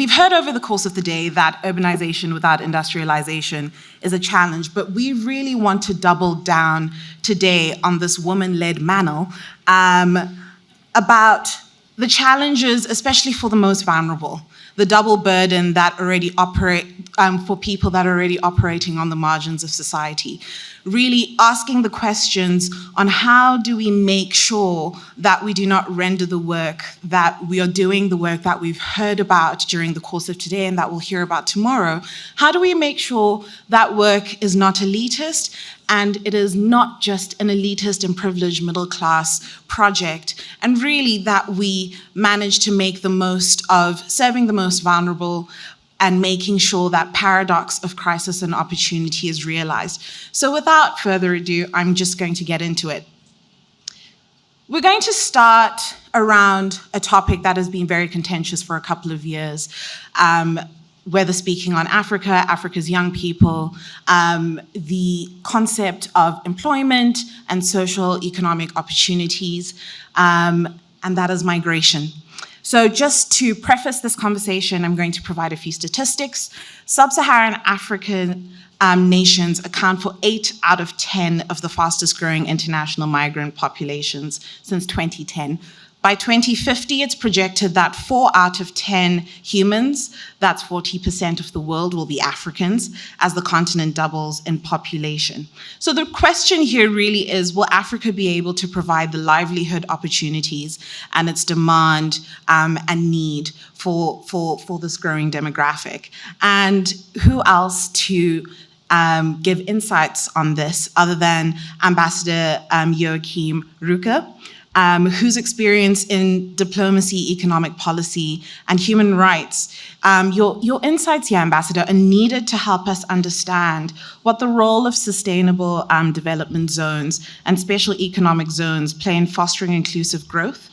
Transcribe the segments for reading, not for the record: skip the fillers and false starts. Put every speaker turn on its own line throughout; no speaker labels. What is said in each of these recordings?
We've heard over the course of the day that urbanization without industrialization is a challenge, but we really want to double down today on this woman-led manner about the challenges, especially for the most vulnerable, the double burden that already operate for people that are already operating on the margins of society. Really asking the questions on how do we make sure that we do not render the work that we are doing, the work that we've heard about during the course of today and that we'll hear about tomorrow. How do we make sure that work is not elitist and it is not just an elitist and privileged middle class project, and really that we manage to make the most of serving the most vulnerable and making sure that paradox of crisis and opportunity is realized. So without further ado, I'm just going to get into it. We're going to start around a topic that has been very contentious for a couple of years, whether speaking on Africa, Africa's young people, the concept of employment and social economic opportunities, and that is migration. So just to preface this conversation, I'm going to provide a few statistics. Sub-Saharan African nations account for 8 out of 10 of the fastest growing international migrant populations since 2010. By 2050, it's projected that 4 out of 10 humans, that's 40% of the world, will be Africans as the continent doubles in population. So the question here really is, will Africa be able to provide the livelihood opportunities and its demand and need for this growing demographic? And who else to give insights on this other than Ambassador Joachim Rucker, whose experience in diplomacy, economic policy, and human rights. Your insights here, Ambassador, are needed to help us understand what the role of sustainable development zones and special economic zones play in fostering inclusive growth,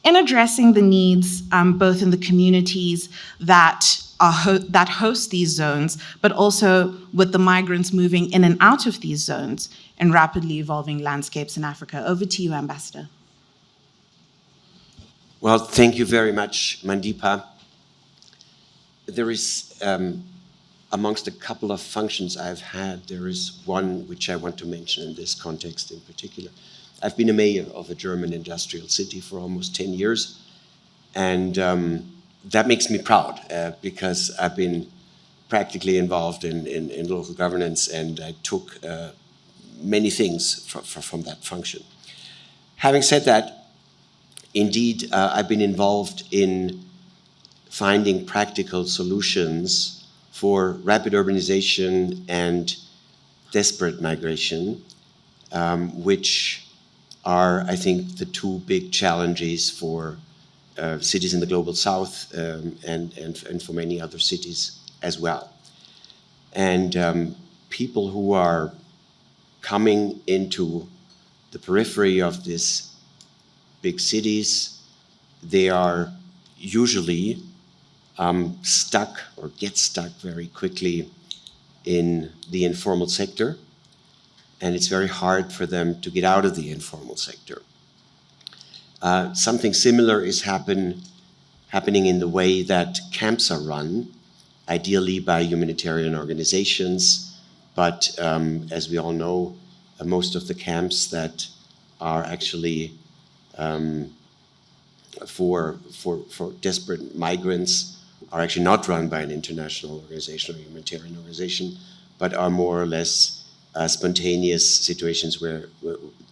in addressing the needs both in the communities that host these zones, but also with the migrants moving in and out of these zones in rapidly evolving landscapes in Africa. Over to you, Ambassador.
Well, thank you very much, Mandeepa. There is, amongst a couple of functions I've had, there is one which I want to mention in this context in particular. I've been a mayor of a German industrial city for almost 10 years, and that makes me proud because I've been practically involved in local governance, and I took many things from that function. Having said that, indeed, I've been involved in finding practical solutions for rapid urbanization and desperate migration, which are, I think, the two big challenges for cities in the global south and for many other cities as well. And people who are coming into the periphery of these big cities, they are usually stuck or get stuck very quickly in the informal sector, and it's very hard for them to get out of the informal sector. Something similar is happening in the way that camps are run, ideally by humanitarian organizations, but as we all know, most of the camps that are actually for desperate migrants are actually not run by an international organization or humanitarian organization, but are more or less spontaneous situations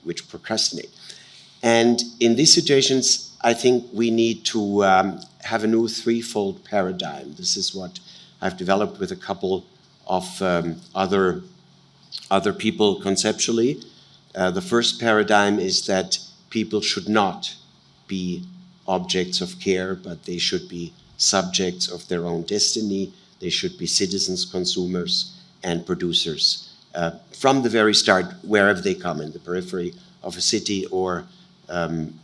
which procrastinate. And in these situations, I think we need to have a new threefold paradigm. This is what I've developed with a couple of other people conceptually. The first paradigm is that people should not be objects of care, but they should be subjects of their own destiny. They should be citizens, consumers, and producers from the very start, wherever they come, in the periphery of a city or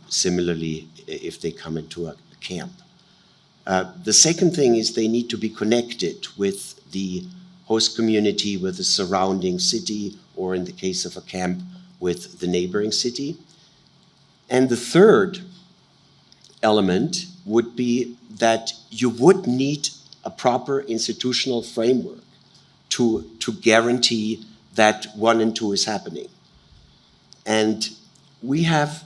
similarly if they come into a camp. The second thing is they need to be connected with the host community, with the surrounding city, or in the case of a camp, with the neighboring city. And the third element would be that you would need a proper institutional framework to guarantee that 1 and 2 is happening. And we have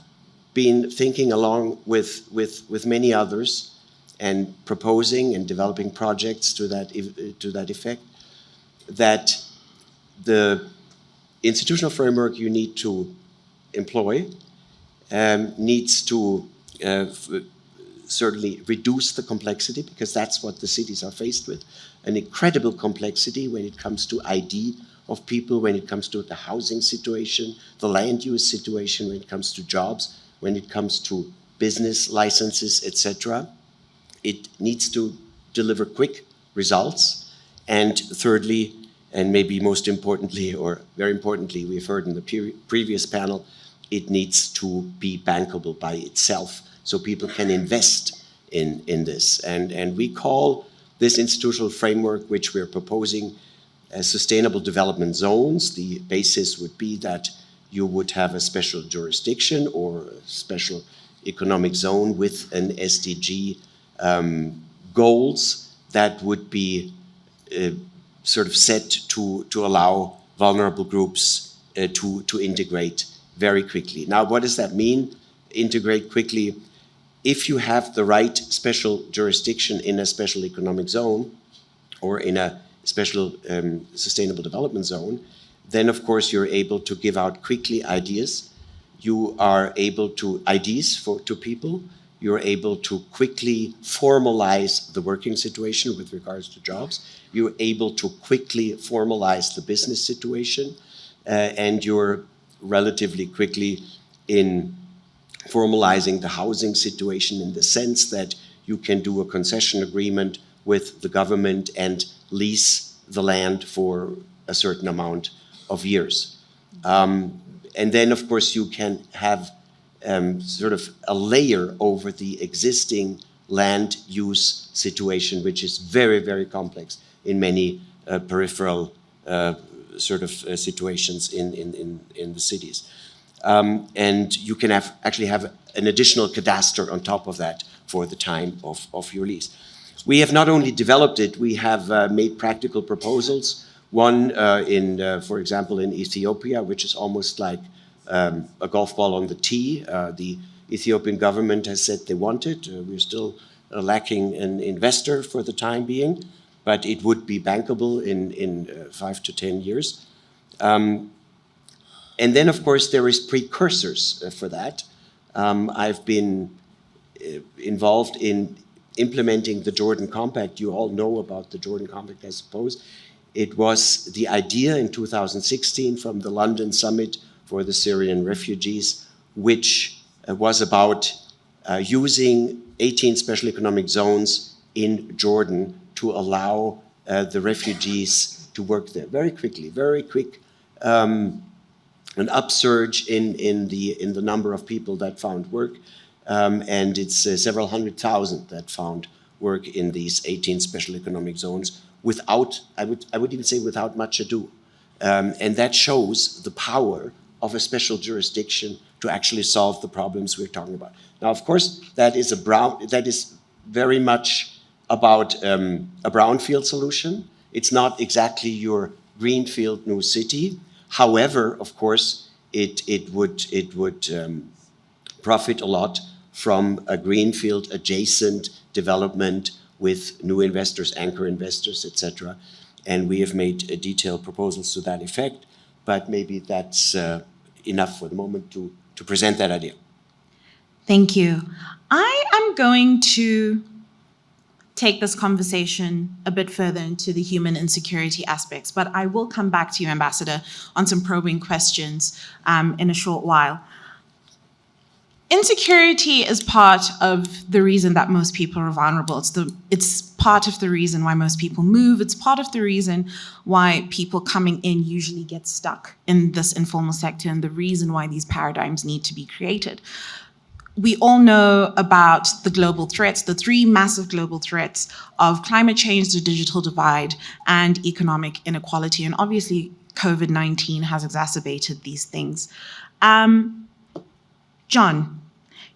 been thinking along with many others and proposing and developing projects to that effect, that the institutional framework you need to employ needs to certainly reduce the complexity, because that's what the cities are faced with, an incredible complexity when it comes to ID of people, when it comes to the housing situation, the land use situation, when it comes to jobs, when it comes to business licenses, etc. It needs to deliver quick results. And thirdly, and maybe most importantly, or very importantly, we've heard in the previous panel, it needs to be bankable by itself, so people can invest in this. And we call this institutional framework, which we're proposing, as sustainable development zones. The basis would be that you would have a special jurisdiction or a special economic zone with an SDG goals that would be sort of set to allow vulnerable groups to integrate very quickly. Now, what does that mean, integrate quickly? If you have the right special jurisdiction in a special economic zone or in a special sustainable development zone, then of course you're able to give out quickly ideas. You are able to IDs to people. You're able to quickly formalize the working situation with regards to jobs. You're able to quickly formalize the business situation, and you're relatively quickly in formalizing the housing situation, in the sense that you can do a concession agreement with the government and lease the land for a certain amount of years. And then, of course, you can have sort of a layer over the existing land use situation, which is very, very complex in many peripheral sort of situations in the cities. And you can actually have an additional cadastre on top of that for the time of your lease. We have not only developed it, we have made practical proposals. One for example, in Ethiopia, which is almost like a golf ball on the tee. The Ethiopian government has said they want it. We're still lacking an investor for the time being, but it would be bankable in 5 to 10 years. And then, of course, there is precursors for that. I've been involved in implementing the Jordan Compact. You all know about the Jordan Compact, I suppose. It was the idea in 2016 from the London Summit for the Syrian refugees, which was about using 18 special economic zones in Jordan to allow the refugees to work there very quickly, very quick. An upsurge in the number of people that found work, and it's several 100,000 that found work in these 18 special economic zones without, I would even say, without much ado. And that shows the power of a special jurisdiction to actually solve the problems we're talking about. Now, of course, that is very much about a brownfield solution. It's not exactly your greenfield new city. However, of course, it would profit a lot from a greenfield adjacent development with new investors, anchor investors, etc. And we have made detailed proposals to that effect, but maybe that's enough for the moment to present that idea.
Thank you. I am going to take this conversation a bit further into the human insecurity aspects, but I will come back to you, Ambassador, on some probing questions in a short while. Insecurity is part of the reason that most people are vulnerable. It's part of the reason why most people move. It's part of the reason why people coming in usually get stuck in this informal sector, and the reason why these paradigms need to be created. We all know about the global threats, the three massive global threats of climate change, the digital divide, and economic inequality. And obviously, COVID-19 has exacerbated these things. John,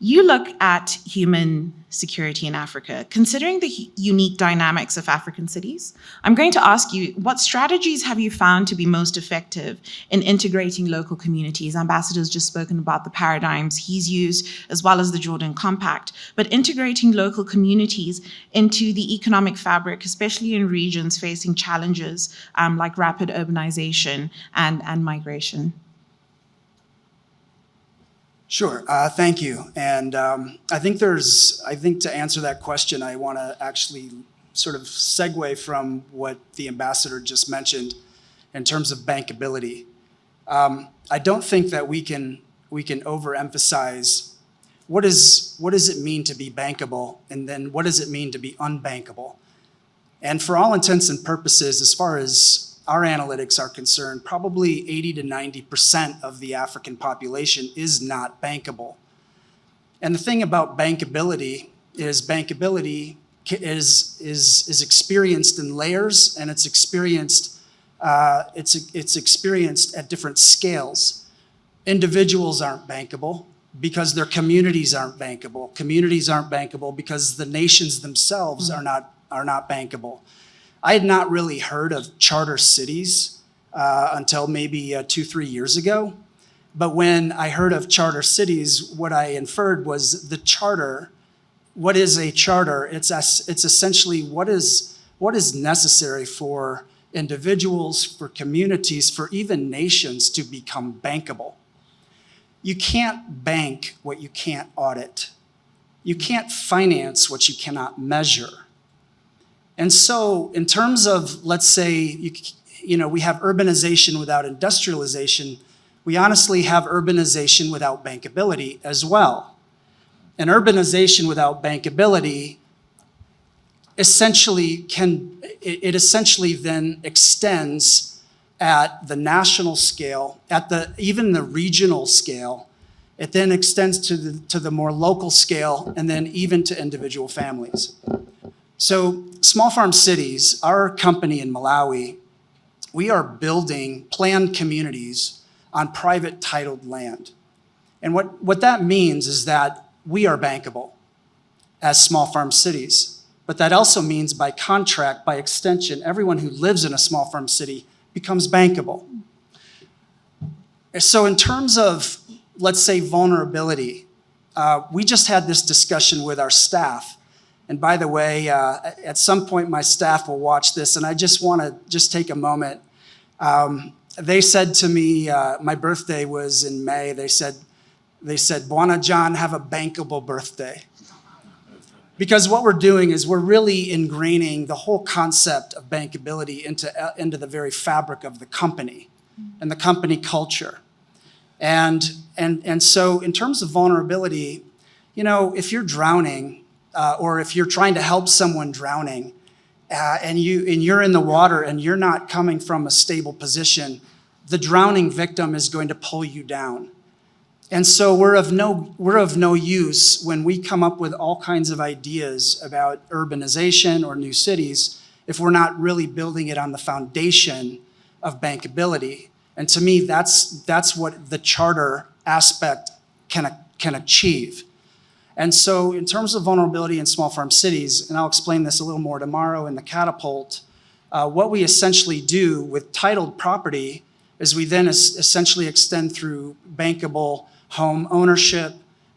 You look at human security in Africa. Considering the unique dynamics of African cities, I'm going to ask you, what strategies have you found to be most effective in integrating local communities? Ambassador's just spoken about the paradigms he's used, as well as the Jordan Compact, but integrating local communities into the economic fabric, especially in regions facing challenges like rapid urbanization and migration.
Sure, thank you. And I think to answer that question, I want to actually sort of segue from what the ambassador just mentioned in terms of bankability. I don't think that we can overemphasize what does it mean to be bankable, and then what does it mean to be unbankable. And for all intents and purposes, as far as our analytics are concerned, probably 80 to 90% of the African population is not bankable. And the thing about bankability is experienced in layers, and it's experienced at different scales. Individuals aren't bankable because their communities aren't bankable. Communities aren't bankable because the nations themselves are not bankable. I had not really heard of charter cities until maybe 2-3 years ago. But when I heard of charter cities, what I inferred was the charter. What is a charter? It's essentially what is necessary for individuals, for communities, for even nations to become bankable. You can't bank what you can't audit. You can't finance what you cannot measure. And so in terms of, let's say, we have urbanization without industrialization, we honestly have urbanization without bankability as well. And urbanization without bankability essentially then extends at the national scale, even the regional scale. It then extends to the more local scale, and then even to individual families. So Small Farm Cities, our company in Malawi, we are building planned communities on private titled land. And what that means is that we are bankable as Small Farm Cities. But that also means by contract, by extension, everyone who lives in a small farm city becomes bankable. So in terms of, let's say, vulnerability, we just had this discussion with our staff. And by the way, at some point my staff will watch this, and I just want to take a moment. They said to me, my birthday was in May, they said, "Bwana John, have a bankable birthday." Because what we're doing is we're really ingraining the whole concept of bankability into the very fabric of the company and the company culture. And so in terms of vulnerability, if you're drowning, or if you're trying to help someone drowning, and you're in the water and you're not coming from a stable position, the drowning victim is going to pull you down. And so we're of no use when we come up with all kinds of ideas about urbanization or new cities if we're not really building it on the foundation of bankability. And to me, that's what the charter aspect can achieve. And so in terms of vulnerability in small farm cities, and I'll explain this a little more tomorrow in the catapult, what we essentially do with titled property is we then essentially extend through bankable home ownership,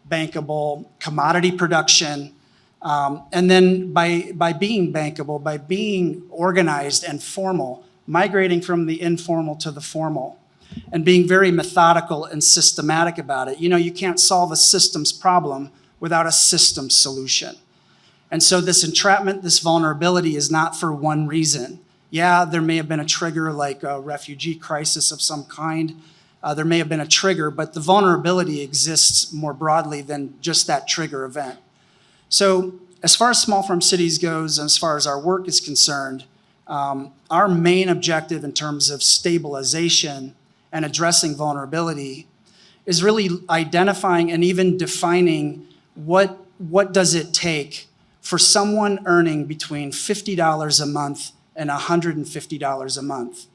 bankable commodity production, and then by being bankable, by being organized and formal, migrating from the informal to the formal, and being very methodical and systematic about it. You can't solve a systems problem without a systems solution. And so this entrapment, this vulnerability is not for one reason. Yeah, there may have been a trigger like a refugee crisis of some kind. There may have been a trigger, but the vulnerability exists more broadly than just that trigger event. So as far as small farm cities goes, and as far as our work is concerned, our main objective in terms of stabilization and addressing vulnerability is really identifying and even defining what does it take for someone earning between $50 a month and $150 a month.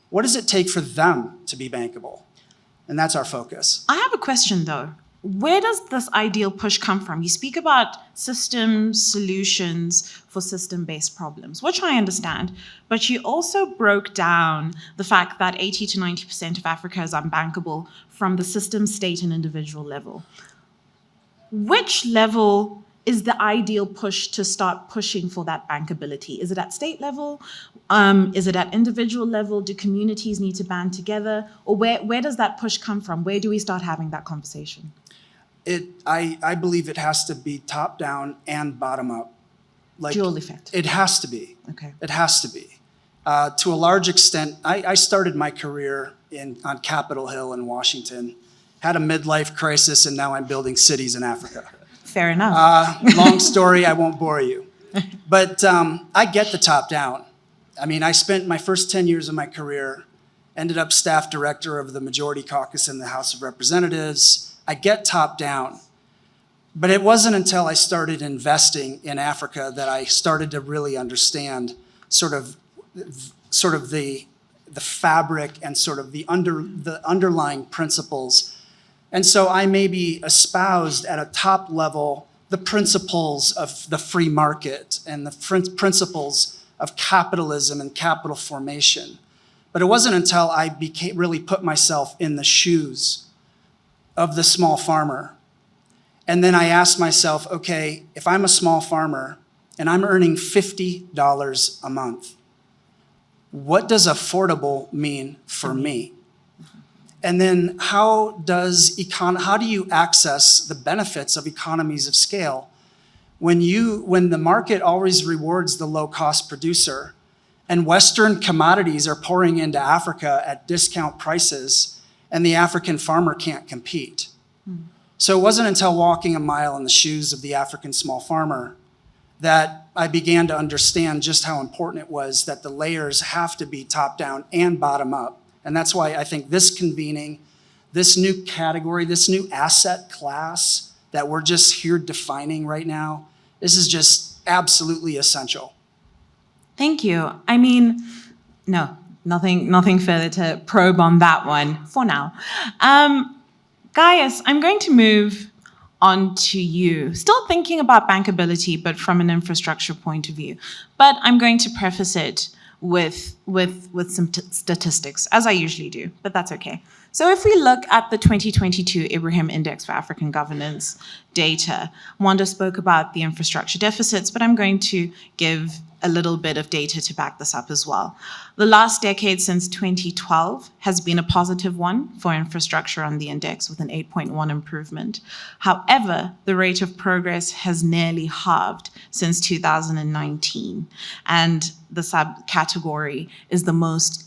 What does it take for them to be bankable? And that's our focus.
I have a question though. where does this ideal push come from? You speak about systems, solutions for system-based problems, which I understand, but you also broke down the fact that 80 to 90% of Africa is unbankable from the system, state, and individual level. Which level is the ideal push to start pushing for that bankability? Is it at state level? Is it at individual level? Do communities need to band together? Or where does that push come from? Where do we start having that conversation?
I believe it has to be top down and bottom up. Like,
dual effect.
It has to be.
Okay.
It has to be. To a large extent, I started my career on Capitol Hill in Washington, had a midlife crisis, and now I'm building cities in Africa.
Fair enough.
Long story, I won't bore you. But I get the top down. I mean, I spent my first 10 years of my career, ended up staff director of the Majority Caucus in the House of Representatives. I get top down. But it wasn't until I started investing in Africa that I started to really understand sort of the fabric and sort of the underlying principles. And so I maybe espoused at a top level the principles of the free market and the principles of capitalism and capital formation. But it wasn't until I really put myself in the shoes of the small farmer. And then I asked myself, okay, if I'm a small farmer and I'm earning $50 a month, what does affordable mean for me? And then how do you access the benefits of economies of scale when the market always rewards the low-cost producer and Western commodities are pouring into Africa at discount prices and the African farmer can't compete? So it wasn't until walking a mile in the shoes of the African small farmer that I began to understand just how important it was that the layers have to be top down and bottom up. And that's why I think this convening, this new category, this new asset class that we're just here defining right now, this is just absolutely essential.
Thank you. I mean, no, nothing further to probe on that one for now. Gaius, I'm going to move on to you. Still thinking about bankability, but from an infrastructure point of view. But I'm going to preface it with some statistics, as I usually do, but that's okay. So if we look at the 2022 Ibrahim Index for African Governance data, Wanda spoke about the infrastructure deficits, but I'm going to give a little bit of data to back this up as well. The last decade since 2012 has been a positive one for infrastructure on the index with an 8.1 improvement. However, the rate of progress has nearly halved since 2019. And the subcategory is the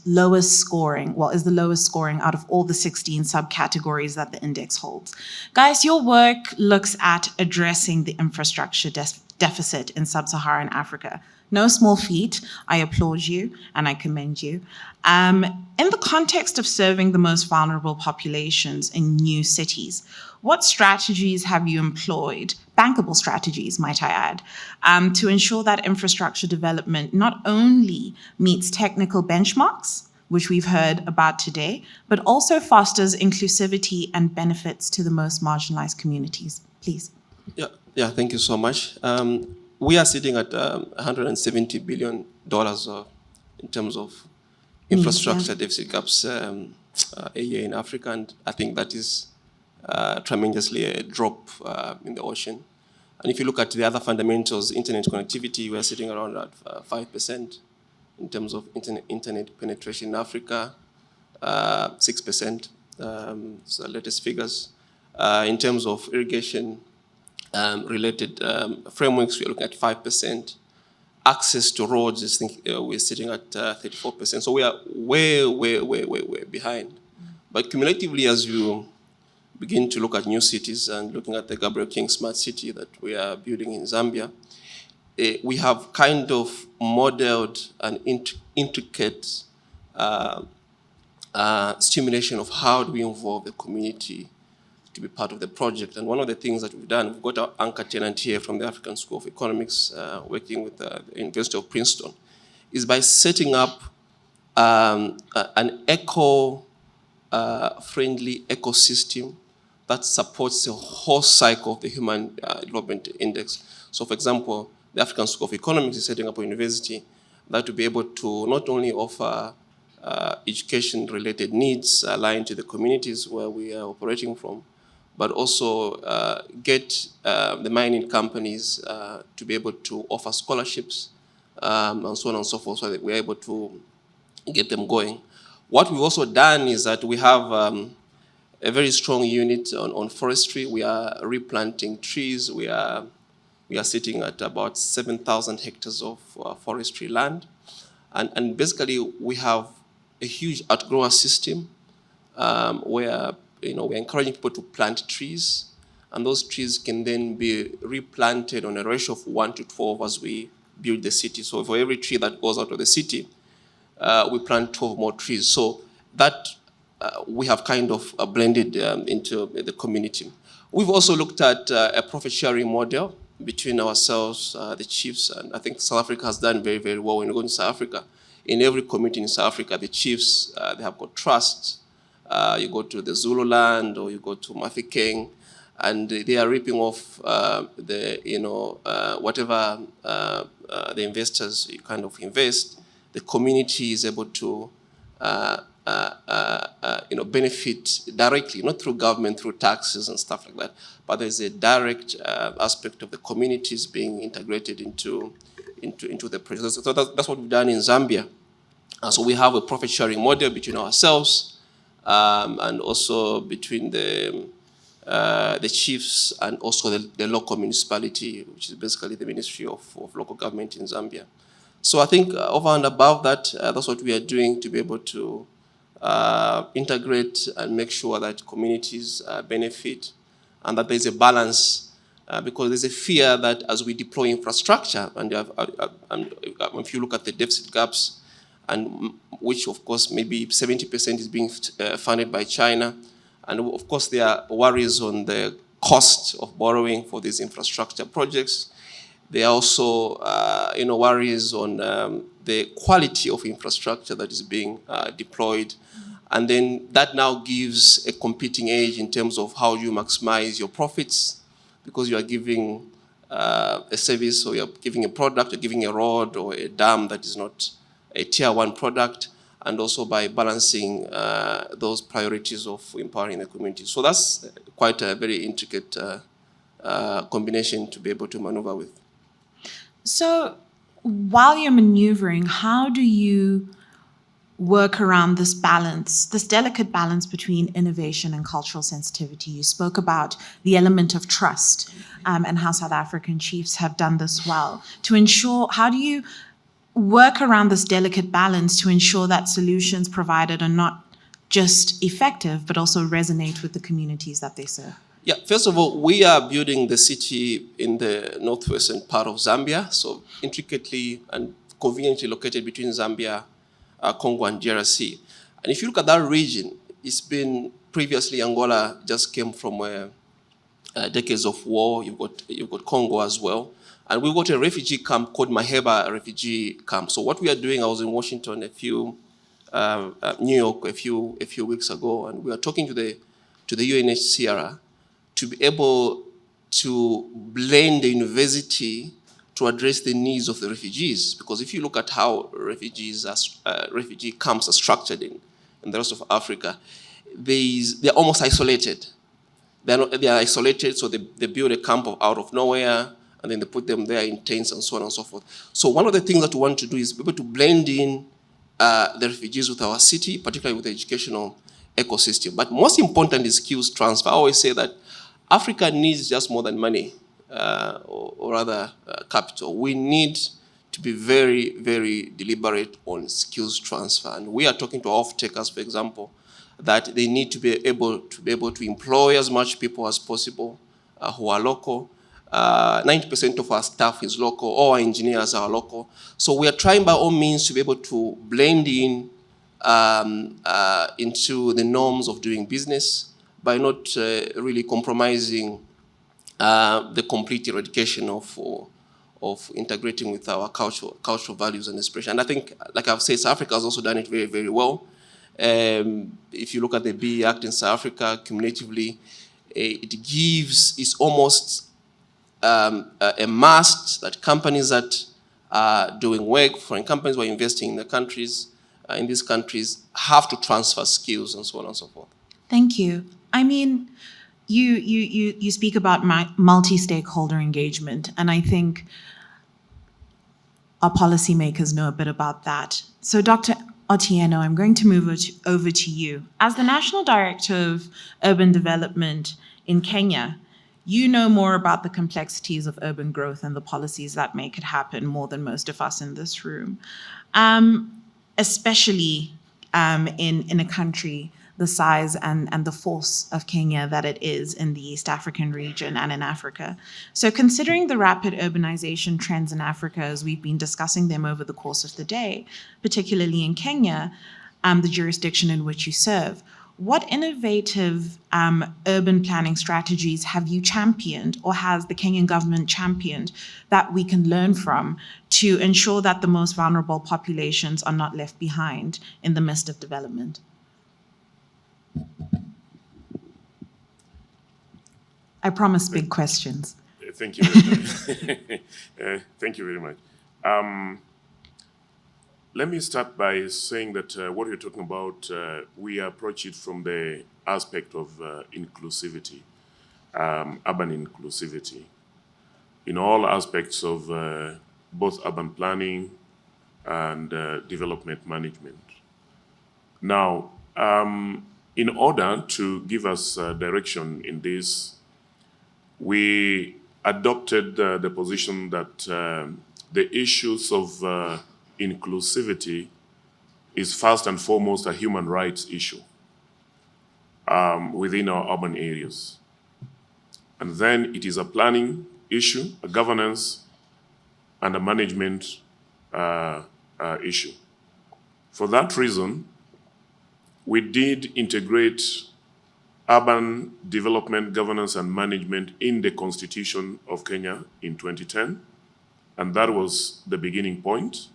lowest scoring out of all the 16 subcategories that the index holds. Guys, your work looks at addressing the infrastructure deficit in sub-Saharan Africa. No small feat. I applaud you and I commend you. In the context of serving the most vulnerable populations in new cities, what strategies have you employed, bankable strategies, might I add, to ensure that infrastructure development not only meets technical benchmarks, which we've heard about today, but also fosters inclusivity and benefits to the most marginalized communities? Please.
Yeah, thank you so much. We are sitting at $170 billion in terms of infrastructure deficit gaps a year in Africa, and I think that is tremendously a drop in the ocean. And if you look at the other fundamentals, internet connectivity, we are sitting around at 5% in terms of internet penetration in Africa, 6%, so the latest figures. In terms of irrigation, related frameworks, we're looking at 5%. Access to roads, we're sitting at 34%. So we are way behind. But cumulatively, as you begin to look at new cities and looking at the Gabriel King Smart City that we are building in Zambia, we have kind of modeled an intricate stimulation of how do we involve the community to be part of the project. And one of the things that we've done, we've got our anchor tenant here from the African School of Economics, working with the University of Princeton, is by setting up an eco-friendly ecosystem that supports the whole cycle of the Human Development Index. So, for example, the African School of Economics is setting up a university that will be able to not only offer education-related needs aligned to the communities where we are operating from, but also get the mining companies to be able to offer scholarships and so on and so forth, so that we're able to get them going. What we've also done is that we have a very strong unit on forestry. We are replanting trees. We are sitting at about 7,000 hectares of forestry land. And basically, we have a huge outgrower system where we're encouraging people to plant trees, and those trees can then be replanted on a ratio of 1 to 12 as we build the city. So for every tree that goes out of the city, we plant 12 more trees. So that we have kind of blended into the community. We've also looked at a profit-sharing model between ourselves, the chiefs, and I think South Africa has done very, very well when you go to South Africa. In every community in South Africa, the chiefs, they have got trusts. You go to the Zululand or you go to Mafikeng, and they are ripping off whatever the investors kind of invest. The community is able to benefit directly, not through government, through taxes and stuff like that, but there's a direct aspect of the communities being integrated into the process. So that's what we've done in Zambia. So we have a profit-sharing model between ourselves and also between the chiefs and also the local municipality, which is basically the Ministry of Local Government in Zambia. So I think over and above that, that's what we are doing to be able to integrate and make sure that communities benefit and that there's a balance because there's a fear that as we deploy infrastructure, and if you look at the deficit gaps, and which of course maybe 70% is being funded by China, and of course there are worries on the cost of borrowing for these infrastructure projects. There are also worries on the quality of infrastructure that is being deployed. And then that now gives a competing edge in terms of how you maximize your profits, because you are giving a service or you're giving a product, you're giving a road or a dam that is not a tier 1 product, and also by balancing those priorities of empowering the community. So that's quite a very intricate combination to be able to maneuver with.
So while you're maneuvering, how do you work around this balance, this delicate balance between innovation and cultural sensitivity? You spoke about the element of trust and how South African chiefs have done this well. To ensure, how do you work around this delicate balance to ensure that solutions provided are not just effective, but also resonate with the communities that they serve?
Yeah, first of all, we are building the city in the northwestern part of Zambia, so intricately and conveniently located between Zambia, Congo, and DRC. And if you look at that region, it's been previously Angola just came from decades of war. You've got Congo as well, and we've got a refugee camp called Maheba refugee camp. So what we are doing, I was in Washington New York a few weeks ago, and we are talking to the UNHCR to be able to blend the university to address the needs of the refugees. Because if you look at how refugee camps are structured in the rest of Africa, they're almost isolated. They are isolated, so they build a camp out of nowhere, and then they put them there in tents and so on and so forth. So one of the things that we want to do is be able to blend in the refugees with our city, particularly with the educational ecosystem. But most important is skills transfer. I always say that Africa needs just more than money, or rather capital. We need to be very, very deliberate on skills transfer. And we are talking to off-takers, for example, that they need to be able to employ as much people as possible who are local. 90% of our staff is local, all our engineers are local. So we are trying by all means to be able to blend in into the norms of doing business by not really compromising the complete eradication of integrating with our cultural values and expression. And I think, like I've said, South Africa has also done it very, very well. If you look at the BE Act in South Africa, cumulatively, it's almost a must that companies that are doing work, foreign companies who are investing in the countries, in these countries, have to transfer skills and so on and so forth.
Thank you. I mean, you speak about multi-stakeholder engagement, and I think our policymakers know a bit about that. So, Dr. Otieno, I'm going to move over to you. As the National Director of Urban Development in Kenya, you know more about the complexities of urban growth and the policies that make it happen more than most of us in this room, especially in a country the size and the force of Kenya that it is in the East African region and in Africa. So considering the rapid urbanization trends in Africa, as we've been discussing them over the course of the day, particularly in Kenya, the jurisdiction in which you serve, what innovative urban planning strategies have you championed, or has the Kenyan government championed, that we can learn from to ensure that the most vulnerable populations are not left behind in the midst of development? I promise big questions.
Thank you very much. Thank you very much. Let me start by saying that what you're talking about, we approach it from the aspect of inclusivity, urban inclusivity, in all aspects of both urban planning and development management. Now, in order to give us direction in this, we adopted the position that the issues of inclusivity is first and foremost a human rights issue within our urban areas. And then it is a planning issue, a governance, and a management issue. For that reason, we did integrate urban development, governance, and management in the Constitution of Kenya in 2010, and that was the beginning point.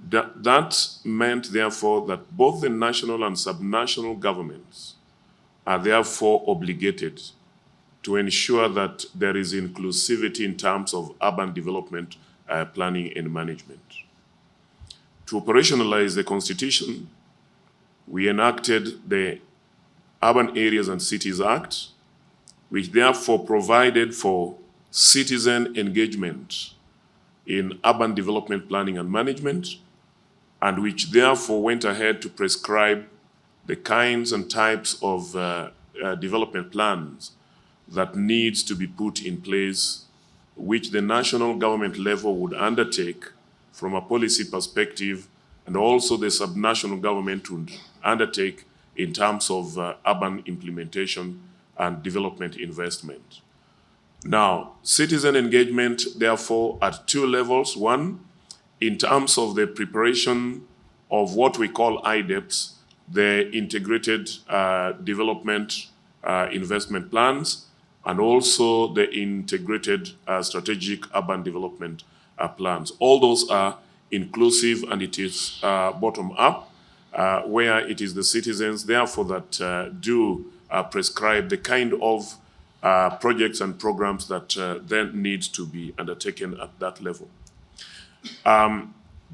That meant, therefore, that both the national and subnational governments are therefore obligated to ensure that there is inclusivity in terms of urban development, planning, and management. To operationalize the Constitution, we enacted the Urban Areas and Cities Act, which therefore provided for citizen engagement in urban development planning and management, and which therefore went ahead to prescribe the kinds and types of development plans that needs to be put in place, which the national government level would undertake from a policy perspective, and also the subnational government would undertake in terms of urban implementation and development investment. Now, citizen engagement, therefore, at two levels. One, in terms of the preparation of what we call IDEPs, the integrated development investment plans, and also the integrated strategic urban development plans. All those are inclusive, and it is bottom up, where it is the citizens, therefore, that do prescribe the kind of projects and programs that then need to be undertaken at that level.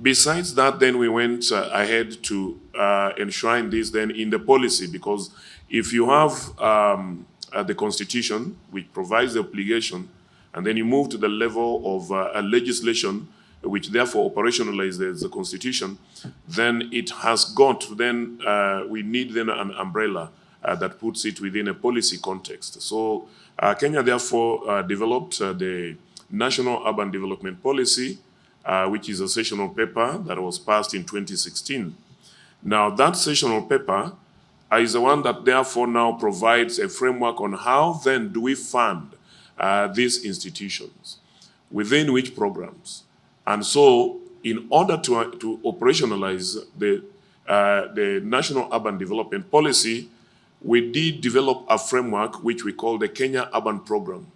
Besides that, then we went ahead to enshrine this then in the policy, because if you have the Constitution, which provides the obligation, and then you move to the level of a legislation, which therefore operationalizes the Constitution, then it has got to then, we need then an umbrella that puts it within a policy context. So Kenya therefore developed the National Urban Development Policy, which is a sessional paper that was passed in 2016. Now that sessional paper is the one that therefore now provides a framework on how then do we fund these institutions, within which programs. And so, in order to operationalize the National Urban Development Policy, we did develop a framework which we call the Kenya Urban Program,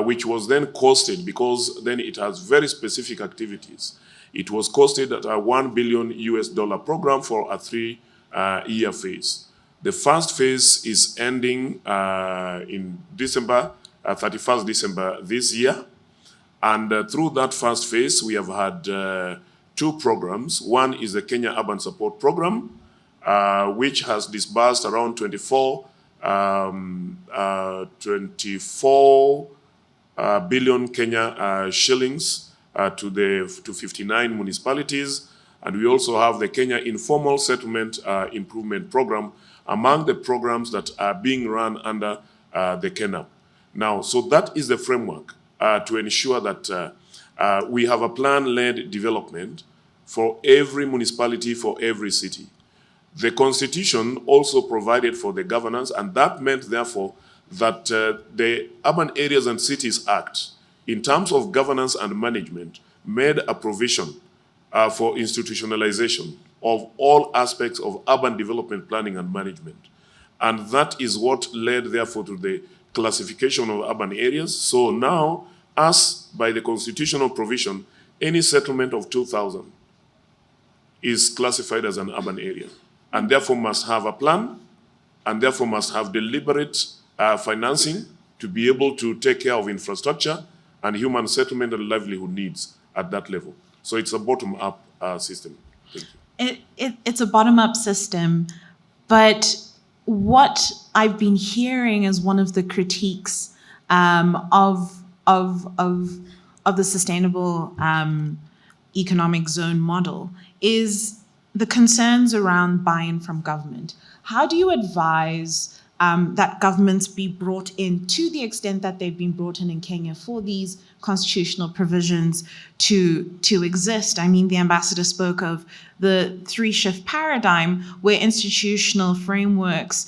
which was then costed, because then it has very specific activities. It was costed at a $1 billion program for a 3-year phase. The first phase is ending in December, 31st December this year. And through that first phase, we have had 2 programs. One is the Kenya Urban Support Program, which has disbursed around 24 billion Kenya shillings to 59 municipalities. And we also have the Kenya Informal Settlement Improvement Program among the programs that are being run under the KENAP. Now, so that is the framework to ensure that we have a plan-led development for every municipality, for every city. The Constitution also provided for the governance, and that meant, therefore, that the Urban Areas and Cities Act, in terms of governance and management, made a provision for institutionalization of all aspects of urban development planning and management. And that is what led, therefore, to the classification of urban areas. So now, as by the constitutional provision, any settlement of 2,000 is classified as an urban area, and therefore must have a plan, and therefore must have deliberate financing to be able to take care of infrastructure and human settlement and livelihood needs at that level. So it's a bottom-up system. Thank you.
It's a bottom-up system, but what I've been hearing as one of the critiques of the sustainable economic zone model is the concerns around buy-in from government. How do you advise that governments be brought in, to the extent that they've been brought in Kenya, for these constitutional provisions to exist? I mean, the ambassador spoke of the 3-shift paradigm, where institutional frameworks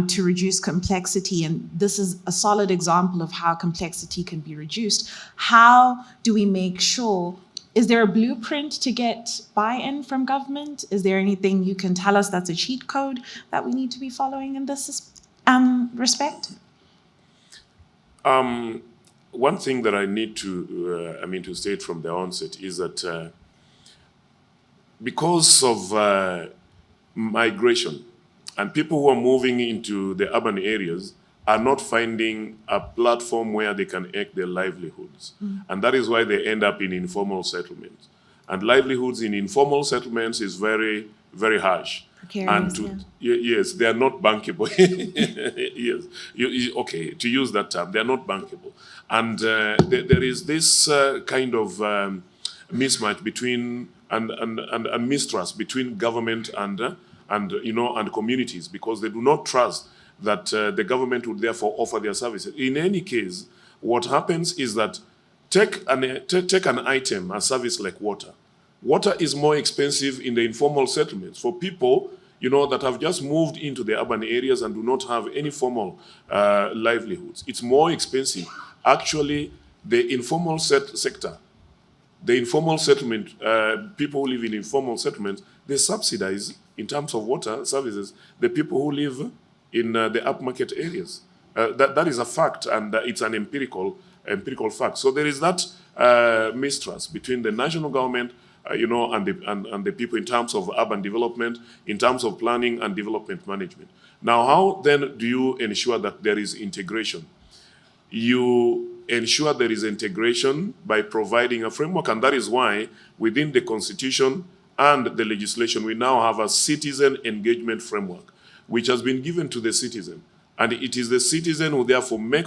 to reduce complexity, and this is a solid example of how complexity can be reduced. How do we make sure? Is there a blueprint to get buy-in from government? Is there anything you can tell us that's a cheat code that we need to be following in this respect?
One thing that I need to state from the onset is that because of migration and people who are moving into the urban areas are not finding a platform where they can make their livelihoods. And that is why they end up in informal settlements. And livelihoods in informal settlements is very, very harsh.
Precarious,
and yes, they are not bankable. Yes, okay, to use that term, they are not bankable. And there is this kind of mismatch between and mistrust between government and communities, because they do not trust that the government would therefore offer their services. In any case, what happens is that take an item, a service like water. Water is more expensive in the informal settlements for people, that have just moved into the urban areas and do not have any formal livelihoods. It's more expensive. Actually, the informal sector, the informal settlement, people who live in informal settlements, they subsidize, in terms of water services, the people who live in the upmarket areas. That is a fact, and it's an empirical fact. So there is that mistrust between the national government, and the people in terms of urban development, in terms of planning and development management. Now, how then do you ensure that there is integration? You ensure there is integration by providing a framework, and that is why within the Constitution and the legislation, we now have a citizen engagement framework, which has been given to the citizen. And it is the citizen who therefore make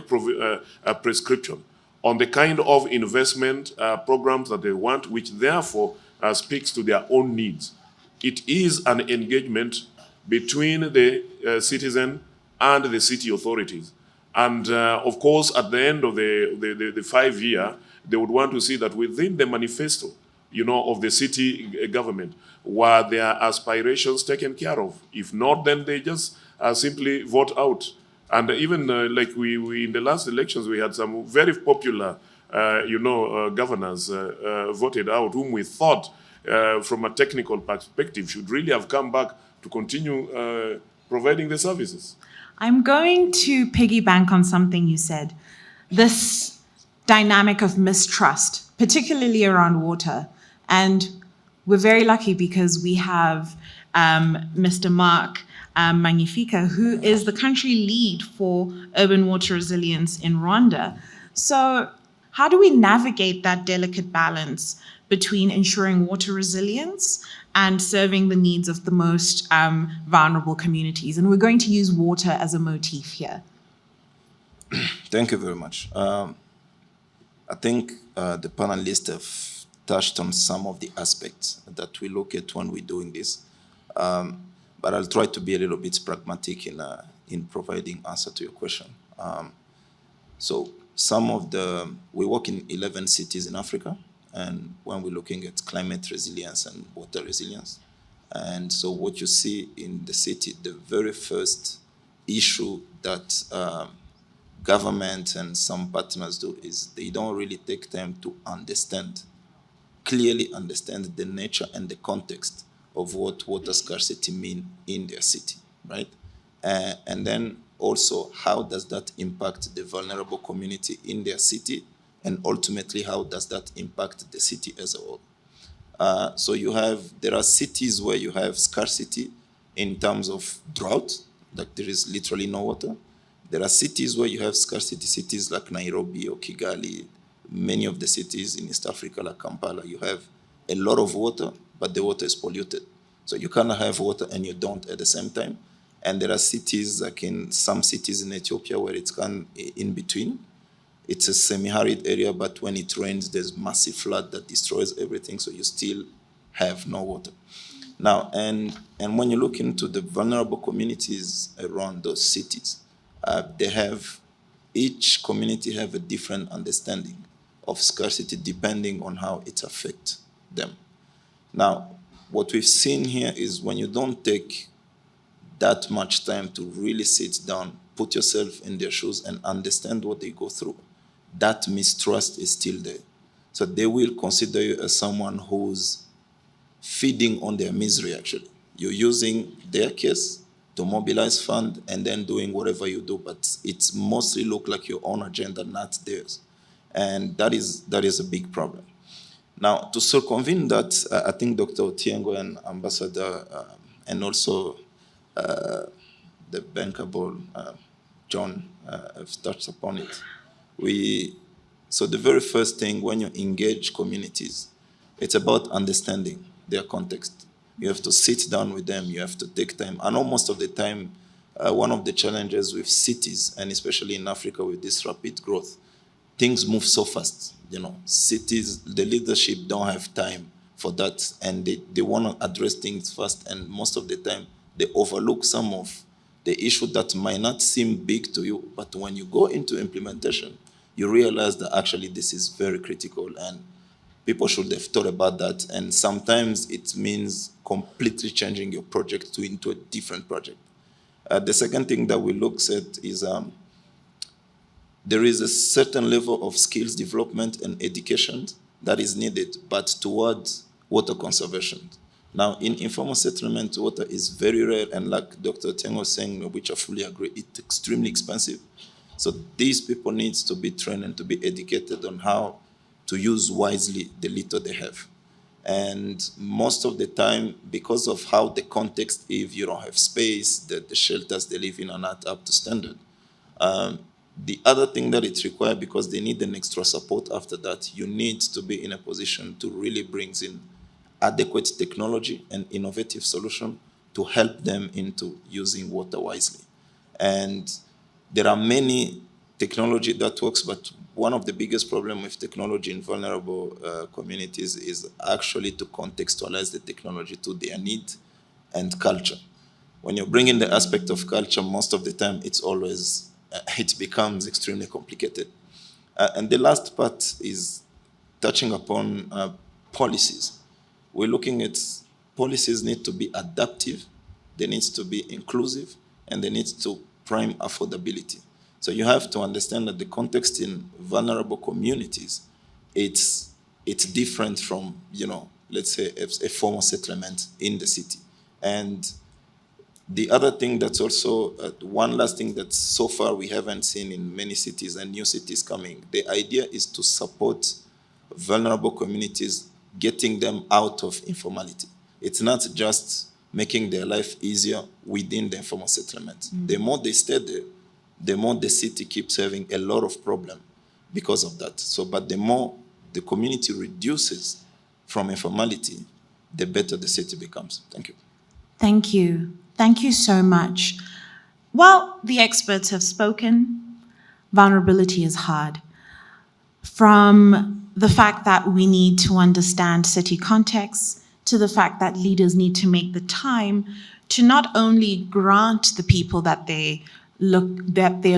a prescription on the kind of investment programs that they want, which therefore speaks to their own needs. It is an engagement between the citizen and the city authorities. And of course, at the end of the 5-year, they would want to see that within the manifesto, of the city government, were their aspirations taken care of. If not, then they just simply vote out. And even like we in the last elections, we had some very popular, governors voted out, whom we thought, from a technical perspective, should really have come back to continue providing the services.
I'm going to piggyback on something you said. This dynamic of mistrust, particularly around water. And we're very lucky because we have Mr. Mark Magnifica, who is the country lead for urban water resilience in Rwanda. So, how do we navigate that delicate balance between ensuring water resilience and serving the needs of the most vulnerable communities? And we're going to use water as a motif here.
Thank you very much. I think the panelists have touched on some of the aspects that we look at when we're doing this. But I'll try to be a little bit pragmatic in providing answer to your question. So we work in 11 cities in Africa, and when we're looking at climate resilience and water resilience. And so what you see in the city, the very first issue that government and some partners do is they don't really take time to clearly understand the nature and the context of what water scarcity mean in their city, right? And then also, how does that impact the vulnerable community in their city? And ultimately, how does that impact the city as a whole? So there are cities where you have scarcity in terms of drought, like there is literally no water. There are cities where you have scarcity, cities like Nairobi or Kigali, many of the cities in East Africa like Kampala, you have a lot of water, but the water is polluted. So you cannot have water and you don't at the same time. And there are cities, like in some cities in Ethiopia, where it's in between. It's a semi-arid area, but when it rains, there's massive flood that destroys everything, so you still have no water. Now, and when you look into the vulnerable communities around those cities, each community have a different understanding of scarcity depending on how it affects them. Now, what we've seen here is when you don't take that much time to really sit down, put yourself in their shoes and understand what they go through, that mistrust is still there. So they will consider you as someone who's feeding on their misery, actually. You're using their case to mobilize fund and then doing whatever you do, but it's mostly look like your own agenda, not theirs. And that is a big problem. Now, to circumvent that, I think Dr. Otiengo and Ambassador, and also the bankable John have touched upon it. So the very first thing when you engage communities, it's about understanding their context. You have to sit down with them, you have to take time. And most of the time, one of the challenges with cities, and especially in Africa with this rapid growth, things move so fast. Cities, the leadership don't have time for that, and they want to address things fast, and most of the time, they overlook some of the issue that might not seem big to you, but when you go into implementation, you realize that actually this is very critical, and people should have thought about that, and sometimes it means completely changing your project into a different project. The second thing that we look at is there is a certain level of skills development and education that is needed, but towards water conservation. Now, in informal settlement, water is very rare, and like Dr. Tiang was saying, which I fully agree, it's extremely expensive. So these people need to be trained and to be educated on how to use wisely the little they have. And most of the time, because of how the context, if you don't have space, the shelters they live in are not up to standard. The other thing that it requires, because they need an extra support after that, you need to be in a position to really bring in adequate technology and innovative solution to help them into using water wisely. And there are many technology that works, but one of the biggest problems with technology in vulnerable communities is actually to contextualize the technology to their need and culture. When you bring in the aspect of culture, most of the time it becomes extremely complicated. And the last part is touching upon policies. We're looking at policies need to be adaptive, they need to be inclusive, and they need to prime affordability. So you have to understand that the context in vulnerable communities, it's different from, let's say a formal settlement in the city. And the other thing that's also, one last thing that so far we haven't seen in many cities and new cities coming, the idea is to support vulnerable communities, getting them out of informality. It's not just making their life easier within the informal settlement. The more they stay there, the more the city keeps having a lot of problem because of that. So, but the more the community reduces from informality, the better the city becomes. Thank you.
Thank you. Thank you so much. Well, the experts have spoken. Vulnerability is hard. From the fact that we need to understand city context, to the fact that leaders need to make the time to not only grant the people that they're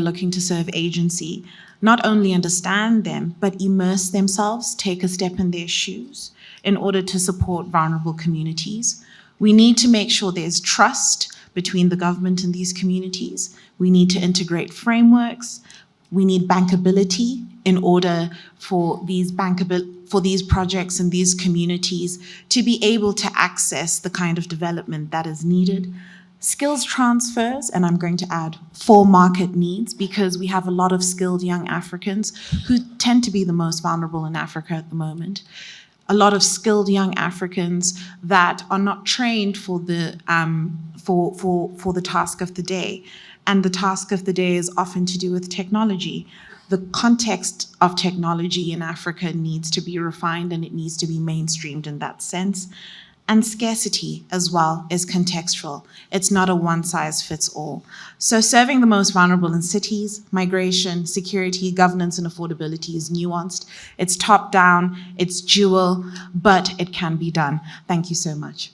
looking to serve agency, not only understand them, but immerse themselves, take a step in their shoes in order to support vulnerable communities. We need to make sure there's trust between the government and these communities. We need to integrate frameworks. We need bankability in order for these projects and these communities to be able to access the kind of development that is needed. Skills transfers, and I'm going to add for market needs, because we have a lot of skilled young Africans who tend to be the most vulnerable in Africa at the moment. A lot of skilled young Africans that are not trained for the task of the day. And the task of the day is often to do with technology. The context of technology in Africa needs to be refined, and it needs to be mainstreamed in that sense. And scarcity as well is contextual. It's not a one-size-fits-all. So serving the most vulnerable in cities, migration, security, governance, and affordability is nuanced. It's top-down, it's dual, but it can be done. Thank you so much.